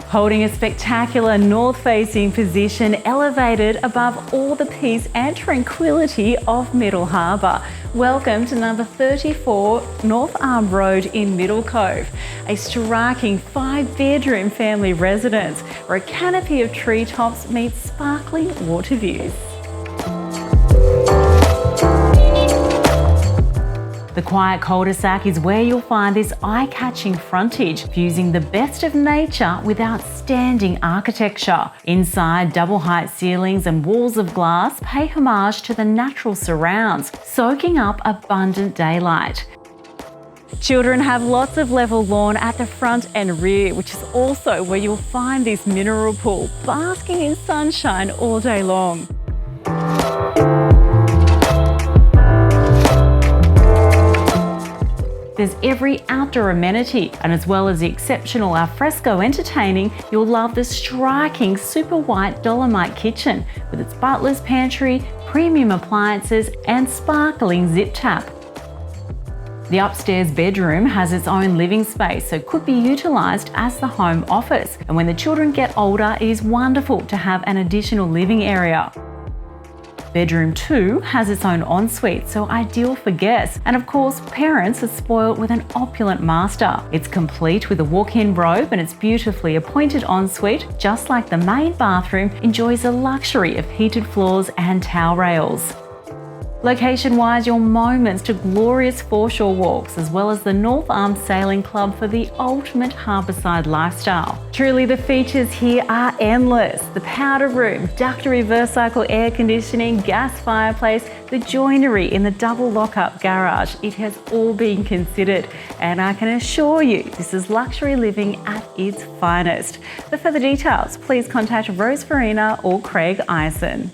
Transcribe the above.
Holding a spectacular north-facing position elevated above all the peace and tranquility of Middle Harbour. Welcome to number 34 North Arm Road in Middle Cove, a striking 5-bedroom family residence where a canopy of treetops meets sparkling water views. The quiet cul-de-sac is where you'll find this eye-catching frontage, fusing the best of nature with outstanding architecture. Inside, double-height ceilings and walls of glass pay homage to the natural surrounds, soaking up abundant daylight. Children have lots of level lawn at the front and rear, which is also where you'll find this mineral pool, basking in sunshine all day long. There's every outdoor amenity, and as well as the exceptional alfresco entertaining, you'll love the striking super white dolomite kitchen with its butler's pantry, premium appliances and sparkling zip tap. The upstairs bedroom has its own living space, so could be utilised as the home office. And when the children get older, it is wonderful to have an additional living area. Bedroom 2 has its own ensuite, so ideal for guests. And of course, parents are spoiled with an opulent master. It's complete with a walk-in robe and its beautifully appointed ensuite, just like the main bathroom, enjoys the luxury of heated floors and towel rails. Location-wise, your moments to glorious foreshore walks, as well as the North Arm Sailing Club for the ultimate harbourside lifestyle. Truly, the features here are endless. The powder room, ducted reverse cycle air conditioning, gas fireplace, the joinery in the double lock-up garage. It has all been considered, and I can assure you this is luxury living at its finest. For further details, please contact Rose Farina or Craig Eisen.